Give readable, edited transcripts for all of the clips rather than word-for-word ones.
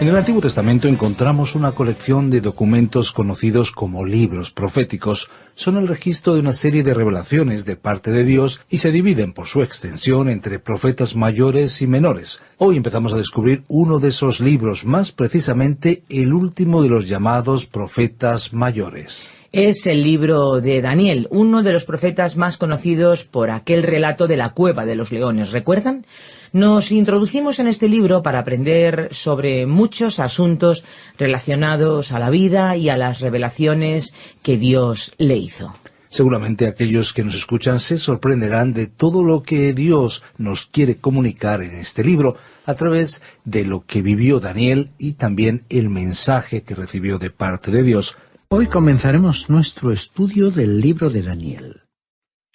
En el Antiguo Testamento encontramos una colección de documentos conocidos como libros proféticos. Son el registro de una serie de revelaciones de parte de Dios y se dividen por su extensión entre profetas mayores y menores. Hoy empezamos a descubrir uno de esos libros, más precisamente el último de los llamados profetas mayores. Es el libro de Daniel, uno de los profetas más conocidos por aquel relato de la cueva de los leones. ¿Recuerdan? Nos introducimos en este libro para aprender sobre muchos asuntos relacionados a la vida y a las revelaciones que Dios le hizo. Seguramente aquellos que nos escuchan se sorprenderán de todo lo que Dios nos quiere comunicar en este libro a través de lo que vivió Daniel y también el mensaje que recibió de parte de Dios. Hoy comenzaremos nuestro estudio del libro de Daniel.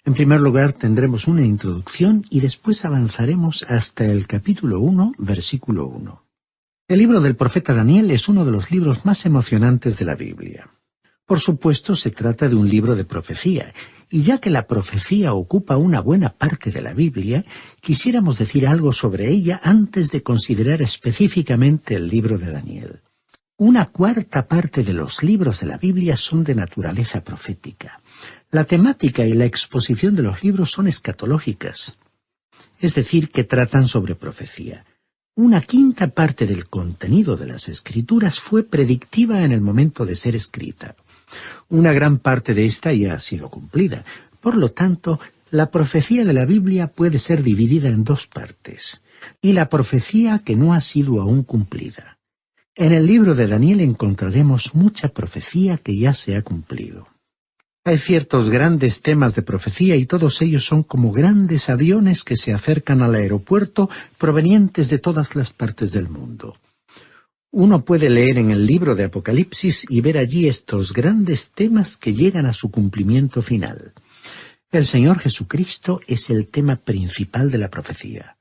En primer lugar tendremos una introducción y después avanzaremos hasta el capítulo 1, versículo 1. El libro del profeta Daniel es uno de los libros más emocionantes de la Biblia. Por supuesto, se trata de un libro de profecía, y ya que la profecía ocupa una buena parte de la Biblia, quisiéramos decir algo sobre ella antes de considerar específicamente el libro de Daniel. Una cuarta parte de los libros de la Biblia son de naturaleza profética. La temática y la exposición de los libros son escatológicas, es decir, que tratan sobre profecía. Una quinta parte del contenido de las Escrituras fue predictiva en el momento de ser escrita. Una gran parte de esta ya ha sido cumplida. Por lo tanto, la profecía de la Biblia puede ser dividida en dos partes, y la profecía que no ha sido aún cumplida. En el libro de Daniel encontraremos mucha profecía que ya se ha cumplido. Hay ciertos grandes temas de profecía y todos ellos son como grandes aviones que se acercan al aeropuerto provenientes de todas las partes del mundo. Uno puede leer en el libro de Apocalipsis y ver allí estos grandes temas que llegan a su cumplimiento final. El Señor Jesucristo es el tema principal de la profecía.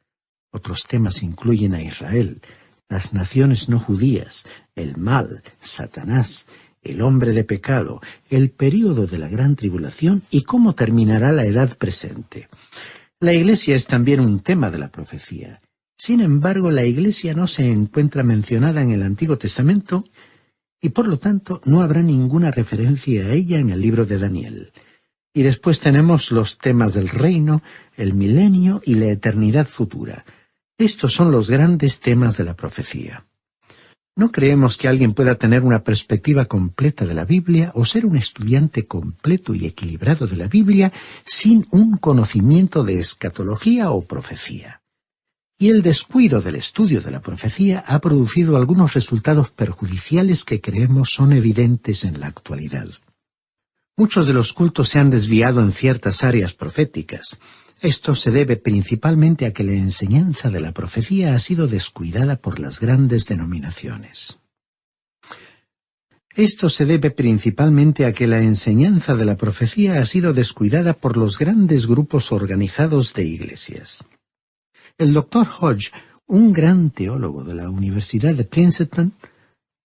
Otros temas incluyen a Israel, las naciones no judías, el mal, Satanás, el hombre de pecado, el período de la gran tribulación y cómo terminará la edad presente. La Iglesia es también un tema de la profecía. Sin embargo, la Iglesia no se encuentra mencionada en el Antiguo Testamento y por lo tanto no habrá ninguna referencia a ella en el libro de Daniel. Y después tenemos los temas del reino, el milenio y la eternidad futura. Estos son los grandes temas de la profecía. No creemos que alguien pueda tener una perspectiva completa de la Biblia o ser un estudiante completo y equilibrado de la Biblia sin un conocimiento de escatología o profecía. Y el descuido del estudio de la profecía ha producido algunos resultados perjudiciales que creemos son evidentes en la actualidad. Muchos de los cultos se han desviado en ciertas áreas proféticas. Esto se debe principalmente a que la enseñanza de la profecía ha sido descuidada por las grandes denominaciones. Esto se debe principalmente a que la enseñanza de la profecía ha sido descuidada por los grandes grupos organizados de iglesias. El Dr. Hodge, un gran teólogo de la Universidad de Princeton,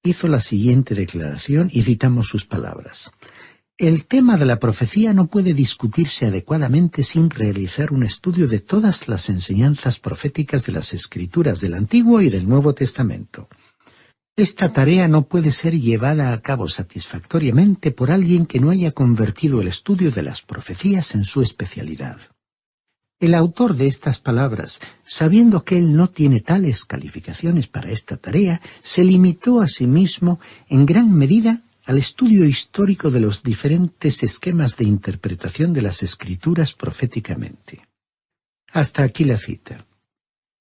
hizo la siguiente declaración y citamos sus palabras. El tema de la profecía no puede discutirse adecuadamente sin realizar un estudio de todas las enseñanzas proféticas de las Escrituras del Antiguo y del Nuevo Testamento. Esta tarea no puede ser llevada a cabo satisfactoriamente por alguien que no haya convertido el estudio de las profecías en su especialidad. El autor de estas palabras, sabiendo que él no tiene tales calificaciones para esta tarea, se limitó a sí mismo en gran medida al estudio histórico de los diferentes esquemas de interpretación de las Escrituras proféticamente. Hasta aquí la cita.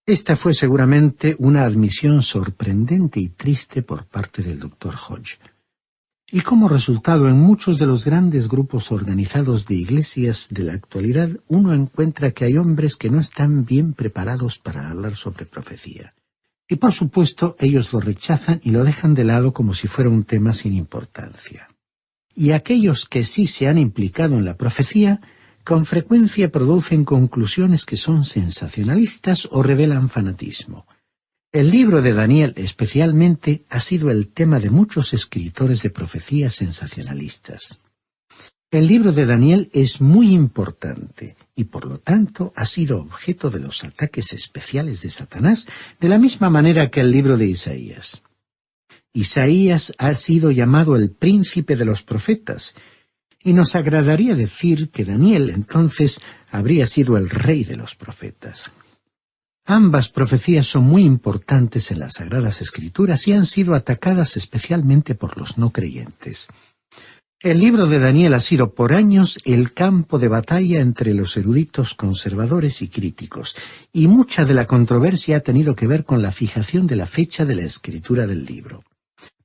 Esta fue seguramente una admisión sorprendente y triste por parte del Dr. Hodge. Y como resultado, en muchos de los grandes grupos organizados de iglesias de la actualidad, uno encuentra que hay hombres que no están bien preparados para hablar sobre profecía. Y por supuesto, ellos lo rechazan y lo dejan de lado como si fuera un tema sin importancia. Y aquellos que sí se han implicado en la profecía, con frecuencia producen conclusiones que son sensacionalistas o revelan fanatismo. El libro de Daniel, especialmente, ha sido el tema de muchos escritores de profecías sensacionalistas. El libro de Daniel es muy importante y por lo tanto ha sido objeto de los ataques especiales de Satanás de la misma manera que el libro de Isaías. Isaías ha sido llamado el príncipe de los profetas, y nos agradaría decir que Daniel entonces habría sido el rey de los profetas. Ambas profecías son muy importantes en las Sagradas Escrituras y han sido atacadas especialmente por los no creyentes. El libro de Daniel ha sido por años el campo de batalla entre los eruditos conservadores y críticos, y mucha de la controversia ha tenido que ver con la fijación de la fecha de la escritura del libro.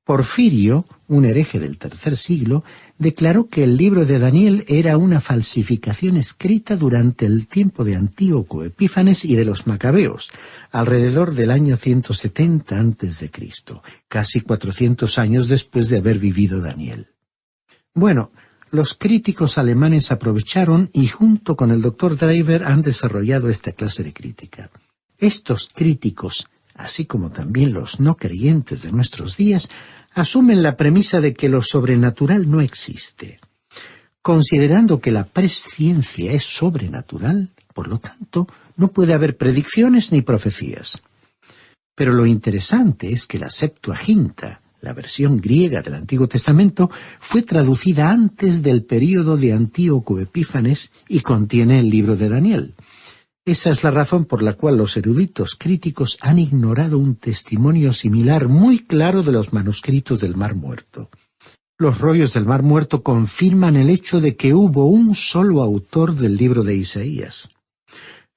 Porfirio, un hereje del III siglo, declaró que el libro de Daniel era una falsificación escrita durante el tiempo de Antíoco Epífanes y de los Macabeos, alrededor del año 170 a.C., casi 400 años después de haber vivido Daniel. Bueno, los críticos alemanes aprovecharon y junto con el Dr. Drever han desarrollado esta clase de crítica. Estos críticos, así como también los no creyentes de nuestros días, asumen la premisa de que lo sobrenatural no existe. Considerando que la presciencia es sobrenatural, por lo tanto, no puede haber predicciones ni profecías. Pero lo interesante es que la Septuaginta, la versión griega del Antiguo Testamento, fue traducida antes del período de Antíoco Epífanes y contiene el libro de Daniel. Esa es la razón por la cual los eruditos críticos han ignorado un testimonio similar muy claro de los manuscritos del Mar Muerto. Los rollos del Mar Muerto confirman el hecho de que hubo un solo autor del libro de Isaías.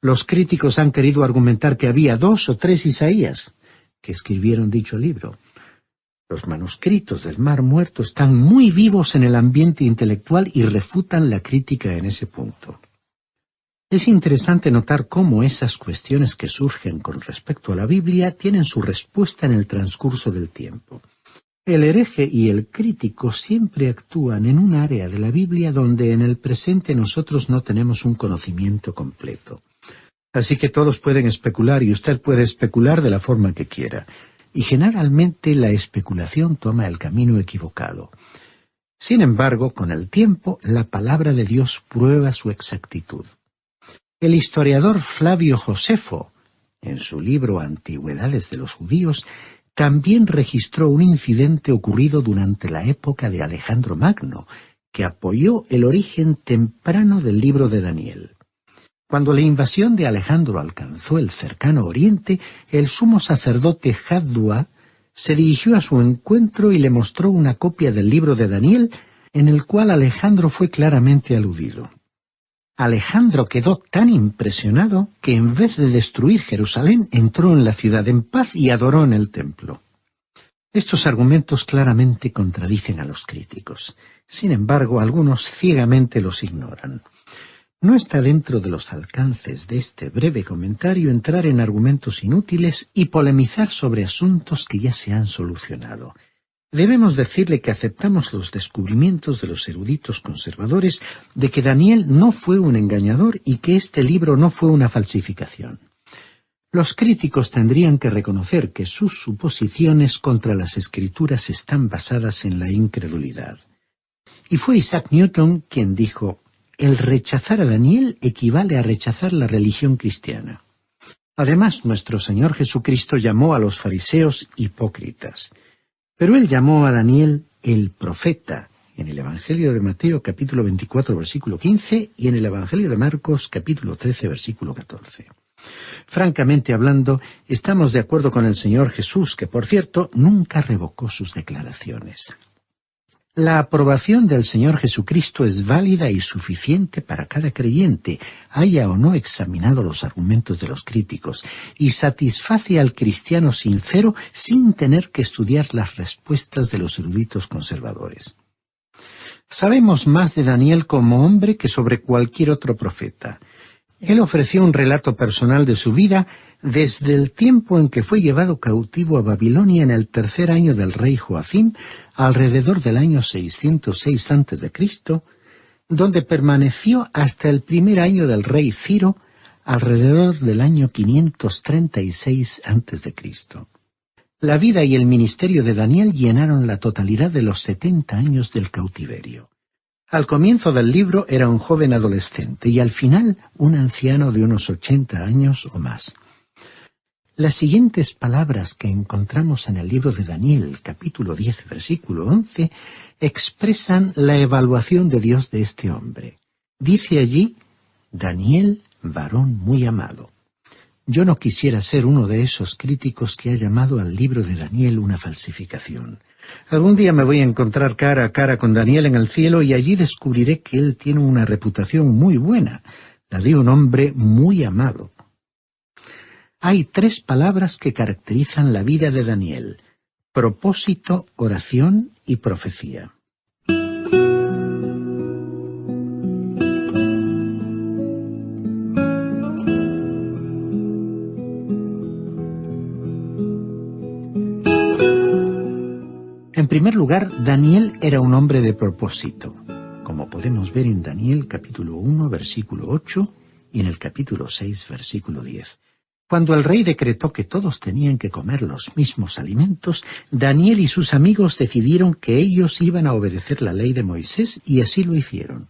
Los críticos han querido argumentar que había 2 o 3 Isaías que escribieron dicho libro. Los manuscritos del Mar Muerto están muy vivos en el ambiente intelectual y refutan la crítica en ese punto. Es interesante notar cómo esas cuestiones que surgen con respecto a la Biblia tienen su respuesta en el transcurso del tiempo. El hereje y el crítico siempre actúan en un área de la Biblia donde en el presente nosotros no tenemos un conocimiento completo. Así que todos pueden especular y usted puede especular de la forma que quiera. Y generalmente la especulación toma el camino equivocado. Sin embargo, con el tiempo, la palabra de Dios prueba su exactitud. El historiador Flavio Josefo, en su libro Antigüedades de los Judíos, también registró un incidente ocurrido durante la época de Alejandro Magno, que apoyó el origen temprano del libro de Daniel. Cuando la invasión de Alejandro alcanzó el cercano oriente, el sumo sacerdote Jaddua se dirigió a su encuentro y le mostró una copia del libro de Daniel, en el cual Alejandro fue claramente aludido. Alejandro quedó tan impresionado que en vez de destruir Jerusalén, entró en la ciudad en paz y adoró en el templo. Estos argumentos claramente contradicen a los críticos. Sin embargo, algunos ciegamente los ignoran. No está dentro de los alcances de este breve comentario entrar en argumentos inútiles y polemizar sobre asuntos que ya se han solucionado. Debemos decirle que aceptamos los descubrimientos de los eruditos conservadores de que Daniel no fue un engañador y que este libro no fue una falsificación. Los críticos tendrían que reconocer que sus suposiciones contra las Escrituras están basadas en la incredulidad. Y fue Isaac Newton quien dijo: el rechazar a Daniel equivale a rechazar la religión cristiana. Además, nuestro Señor Jesucristo llamó a los fariseos hipócritas. Pero él llamó a Daniel el profeta, en el Evangelio de Mateo capítulo 24 versículo 15 y en el Evangelio de Marcos capítulo 13 versículo 14. Francamente hablando, estamos de acuerdo con el Señor Jesús, que por cierto nunca revocó sus declaraciones. La aprobación del Señor Jesucristo es válida y suficiente para cada creyente, haya o no examinado los argumentos de los críticos, y satisface al cristiano sincero sin tener que estudiar las respuestas de los eruditos conservadores. Sabemos más de Daniel como hombre que sobre cualquier otro profeta. Él ofreció un relato personal de su vida desde el tiempo en que fue llevado cautivo a Babilonia en el 3er año del rey Joacim, alrededor del año 606 a.C., donde permaneció hasta el 1er año del rey Ciro, alrededor del año 536 a.C. La vida y el ministerio de Daniel llenaron la totalidad de los 70 años del cautiverio. Al comienzo del libro era un joven adolescente y al final un anciano de unos 80 años o más. Las siguientes palabras que encontramos en el libro de Daniel, capítulo 10, versículo 11, expresan la evaluación de Dios de este hombre. Dice allí: Daniel, varón muy amado. Yo no quisiera ser uno de esos críticos que ha llamado al libro de Daniel una falsificación. Algún día me voy a encontrar cara a cara con Daniel en el cielo y allí descubriré que él tiene una reputación muy buena, la de un hombre muy amado. Hay 3 palabras que caracterizan la vida de Daniel: propósito, oración y profecía. En primer lugar, Daniel era un hombre de propósito, como podemos ver en Daniel capítulo 1, versículo 8 y en el capítulo 6, versículo 10. Cuando el rey decretó que todos tenían que comer los mismos alimentos, Daniel y sus amigos decidieron que ellos iban a obedecer la ley de Moisés y así lo hicieron.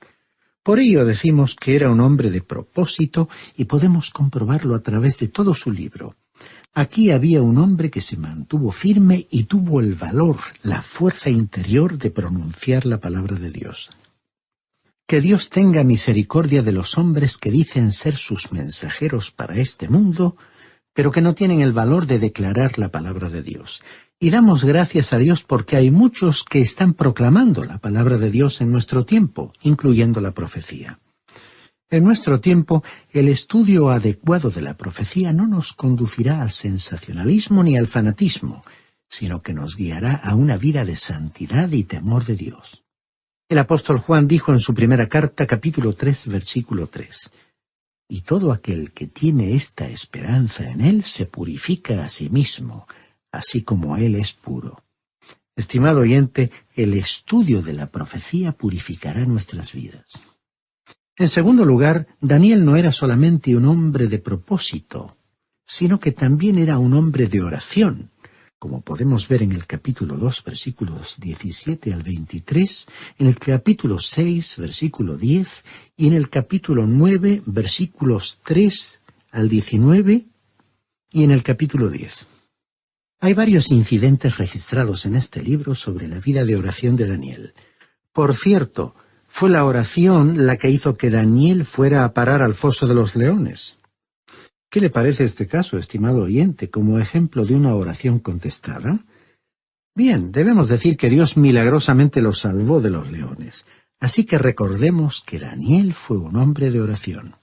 Por ello decimos que era un hombre de propósito y podemos comprobarlo a través de todo su libro. Aquí había un hombre que se mantuvo firme y tuvo el valor, la fuerza interior de pronunciar la palabra de Dios. Que Dios tenga misericordia de los hombres que dicen ser sus mensajeros para este mundo, pero que no tienen el valor de declarar la palabra de Dios. Y damos gracias a Dios porque hay muchos que están proclamando la palabra de Dios en nuestro tiempo, incluyendo la profecía. En nuestro tiempo, el estudio adecuado de la profecía no nos conducirá al sensacionalismo ni al fanatismo, sino que nos guiará a una vida de santidad y temor de Dios. El apóstol Juan dijo en su primera carta, capítulo 3, versículo 3, «Y todo aquel que tiene esta esperanza en Él se purifica a sí mismo, así como Él es puro». Estimado oyente, el estudio de la profecía purificará nuestras vidas. En segundo lugar, Daniel no era solamente un hombre de propósito, sino que también era un hombre de oración, como podemos ver en el capítulo 2, versículos 17 al 23, en el capítulo 6, versículo 10, y en el capítulo 9, versículos 3 al 19, y en el capítulo 10. Hay varios incidentes registrados en este libro sobre la vida de oración de Daniel. Por cierto, fue la oración la que hizo que Daniel fuera a parar al foso de los leones. ¿Qué le parece este caso, estimado oyente, como ejemplo de una oración contestada? Bien, debemos decir que Dios milagrosamente lo salvó de los leones. Así que recordemos que Daniel fue un hombre de oración.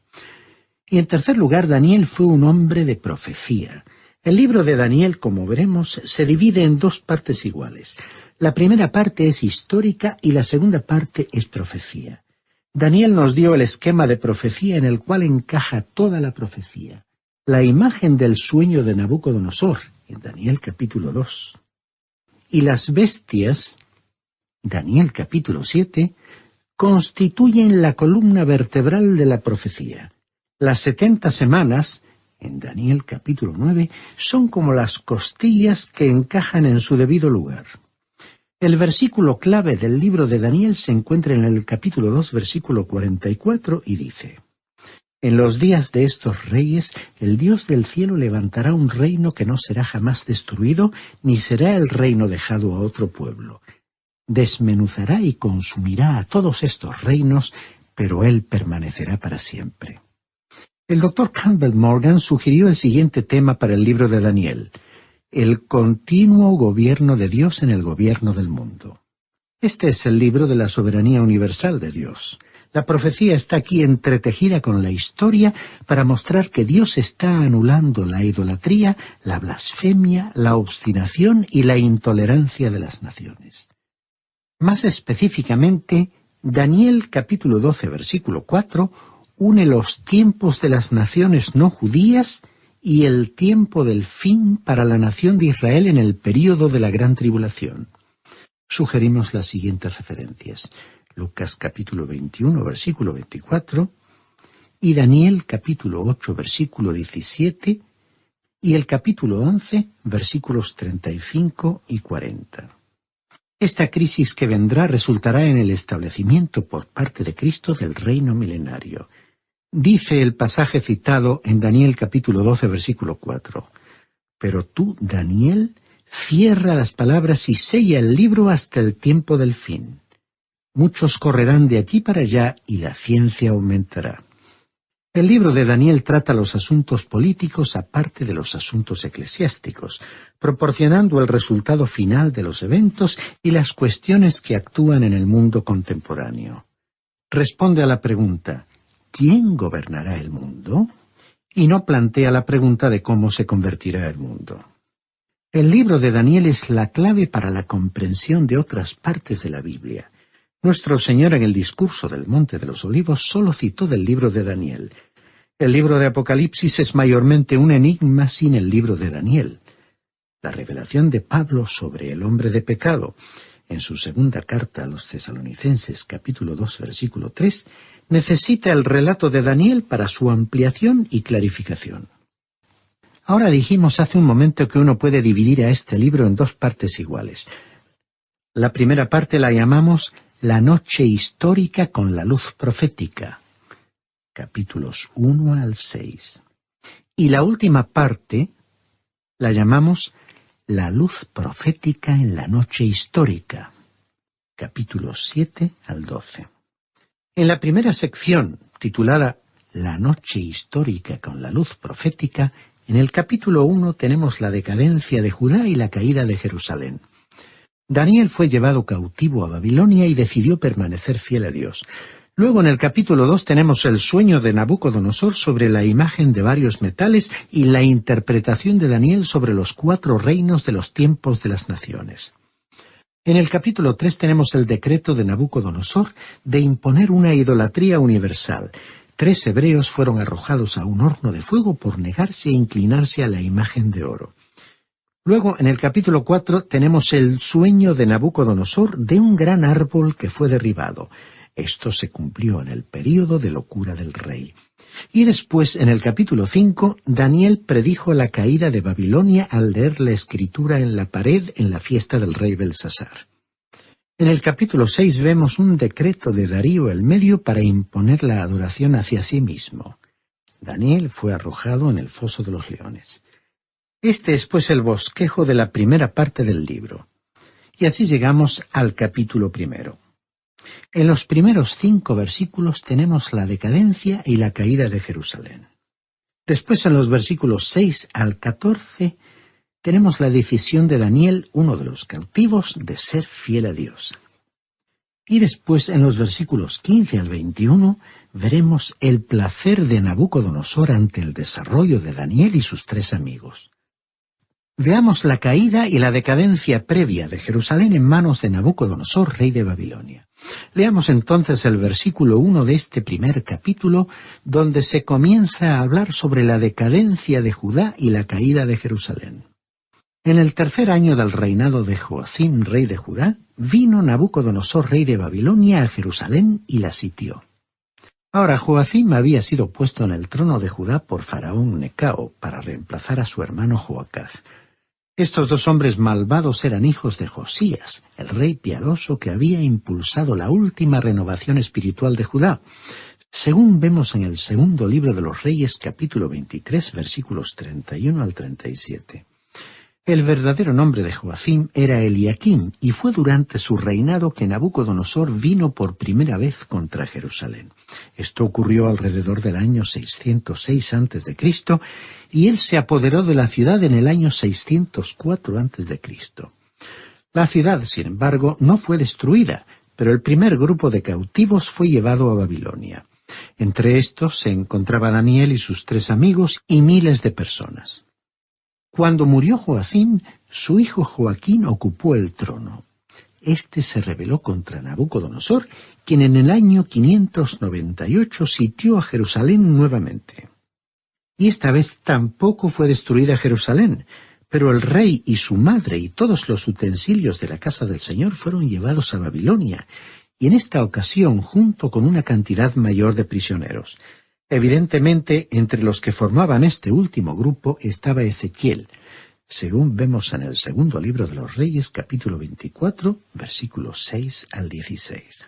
Y en tercer lugar, Daniel fue un hombre de profecía. El libro de Daniel, como veremos, se divide en 2 partes iguales. La primera parte es histórica y la segunda parte es profecía. Daniel nos dio el esquema de profecía en el cual encaja toda la profecía. La imagen del sueño de Nabucodonosor, en Daniel capítulo 2. Y las bestias, Daniel capítulo 7, constituyen la columna vertebral de la profecía. Las 70 semanas, en Daniel capítulo 9, son como las costillas que encajan en su debido lugar. El versículo clave del libro de Daniel se encuentra en el capítulo 2, versículo 44, y dice: «En los días de estos reyes, el Dios del cielo levantará un reino que no será jamás destruido, ni será el reino dejado a otro pueblo. Desmenuzará y consumirá a todos estos reinos, pero él permanecerá para siempre». El doctor Campbell Morgan sugirió el siguiente tema para el libro de Daniel: el continuo gobierno de Dios en el gobierno del mundo. Este es el libro de la soberanía universal de Dios. La profecía está aquí entretejida con la historia para mostrar que Dios está anulando la idolatría, la blasfemia, la obstinación y la intolerancia de las naciones. Más específicamente, Daniel capítulo 12, versículo 4, une los tiempos de las naciones no judías y el tiempo del fin para la nación de Israel en el período de la gran tribulación. Sugerimos las siguientes referencias: Lucas capítulo 21, versículo 24, y Daniel capítulo 8, versículo 17, y el capítulo 11, versículos 35 y 40. Esta crisis que vendrá resultará en el establecimiento por parte de Cristo del reino milenario. Dice el pasaje citado en Daniel capítulo 12, versículo 4, Pero tú, Daniel, cierra las palabras y sella el libro hasta el tiempo del fin. Muchos correrán de aquí para allá y la ciencia aumentará. El libro de Daniel trata los asuntos políticos aparte de los asuntos eclesiásticos, proporcionando el resultado final de los eventos y las cuestiones que actúan en el mundo contemporáneo. Responde a la pregunta, ¿quién gobernará el mundo? Y no plantea la pregunta de cómo se convertirá el mundo. El libro de Daniel es la clave para la comprensión de otras partes de la Biblia. Nuestro Señor en el discurso del Monte de los Olivos solo citó del libro de Daniel. El libro de Apocalipsis es mayormente un enigma sin el libro de Daniel. La revelación de Pablo sobre el hombre de pecado, en su segunda carta a los Tesalonicenses, capítulo 2, versículo 3, necesita el relato de Daniel para su ampliación y clarificación. Ahora dijimos hace un momento que uno puede dividir a este libro en dos partes iguales. La primera parte la llamamos la noche histórica con la luz profética, capítulos 1 al 6. Y la última parte la llamamos la luz profética en la noche histórica, capítulos 7 al 12. En la primera sección, titulada La noche histórica con la luz profética, en el capítulo 1 tenemos la decadencia de Judá y la caída de Jerusalén. Daniel fue llevado cautivo a Babilonia y decidió permanecer fiel a Dios. Luego en el capítulo 2 tenemos el sueño de Nabucodonosor sobre la imagen de varios metales y la interpretación de Daniel sobre los 4 reinos de los tiempos de las naciones. En el capítulo 3 tenemos el decreto de Nabucodonosor de imponer una idolatría universal. 3 hebreos fueron arrojados a un horno de fuego por negarse a inclinarse a la imagen de oro. Luego, en el capítulo 4, tenemos el sueño de Nabucodonosor de un gran árbol que fue derribado. Esto se cumplió en el período de locura del rey. Y después, en el capítulo 5, Daniel predijo la caída de Babilonia al leer la escritura en la pared en la fiesta del rey Belsasar. En el capítulo 6 vemos un decreto de Darío el Medio para imponer la adoración hacia sí mismo. Daniel fue arrojado en el foso de los leones. Este es pues el bosquejo de la primera parte del libro. Y así llegamos al capítulo 1. En los primeros 5 versículos tenemos la decadencia y la caída de Jerusalén. Después en los versículos 6 al 14 tenemos la decisión de Daniel, uno de los cautivos, de ser fiel a Dios. Y después en los versículos 15 al 21 veremos el placer de Nabucodonosor ante el desarrollo de Daniel y sus 3 amigos. Veamos la caída y la decadencia previa de Jerusalén en manos de Nabucodonosor, rey de Babilonia. Leamos entonces el versículo 1 de este primer capítulo, donde se comienza a hablar sobre la decadencia de Judá y la caída de Jerusalén. En el 3er año del reinado de Joacim, rey de Judá, vino Nabucodonosor, rey de Babilonia, a Jerusalén y la sitió. Ahora, Joacim había sido puesto en el trono de Judá por Faraón Necao para reemplazar a su hermano Joacaz. Estos 2 hombres malvados eran hijos de Josías, el rey piadoso que había impulsado la última renovación espiritual de Judá, según vemos en el segundo libro de los Reyes, capítulo 23, versículos 31 al 37. El verdadero nombre de Joacim era Eliaquim, y fue durante su reinado que Nabucodonosor vino por primera vez contra Jerusalén. Esto ocurrió alrededor del año 606 a.C., y él se apoderó de la ciudad en el año 604 a.C. La ciudad, sin embargo, no fue destruida, pero el primer grupo de cautivos fue llevado a Babilonia. Entre estos se encontraba Daniel y sus 3 amigos y miles de personas. Cuando murió Joacim, su hijo Joaquín ocupó el trono. Este se rebeló contra Nabucodonosor, quien en el año 598 sitió a Jerusalén nuevamente. Y esta vez tampoco fue destruida Jerusalén, pero el rey y su madre y todos los utensilios de la casa del Señor fueron llevados a Babilonia, y en esta ocasión junto con una cantidad mayor de prisioneros. Evidentemente, entre los que formaban este último grupo estaba Ezequiel, según vemos en el segundo libro de los Reyes, capítulo 24, versículos 6 al 16.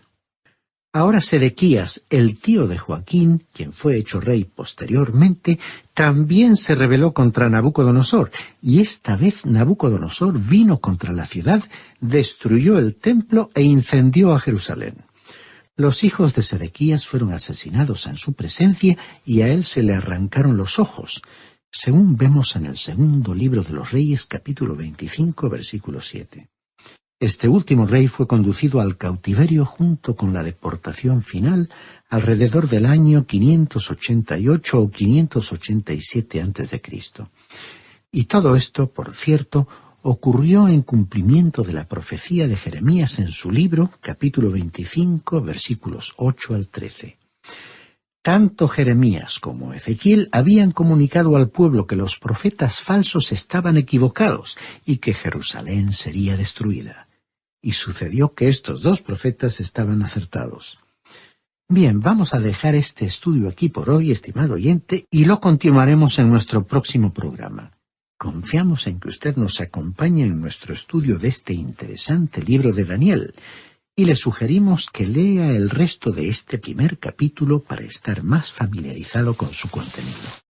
Ahora Sedequías, el tío de Joaquín, quien fue hecho rey posteriormente, también se rebeló contra Nabucodonosor, y esta vez Nabucodonosor vino contra la ciudad, destruyó el templo e incendió a Jerusalén. Los hijos de Sedequías fueron asesinados en su presencia y a él se le arrancaron los ojos, según vemos en el segundo libro de los Reyes, capítulo 25, versículo 7. Este último rey fue conducido al cautiverio junto con la deportación final alrededor del año 588 o 587 a.C. Y todo esto, por cierto, ocurrió en cumplimiento de la profecía de Jeremías en su libro, capítulo 25, versículos 8 al 13. Tanto Jeremías como Ezequiel habían comunicado al pueblo que los profetas falsos estaban equivocados y que Jerusalén sería destruida. Y sucedió que estos dos profetas estaban acertados. Bien, vamos a dejar este estudio aquí por hoy, estimado oyente, y lo continuaremos en nuestro próximo programa. Confiamos en que usted nos acompañe en nuestro estudio de este interesante libro de Daniel, y le sugerimos que lea el resto de este primer capítulo para estar más familiarizado con su contenido.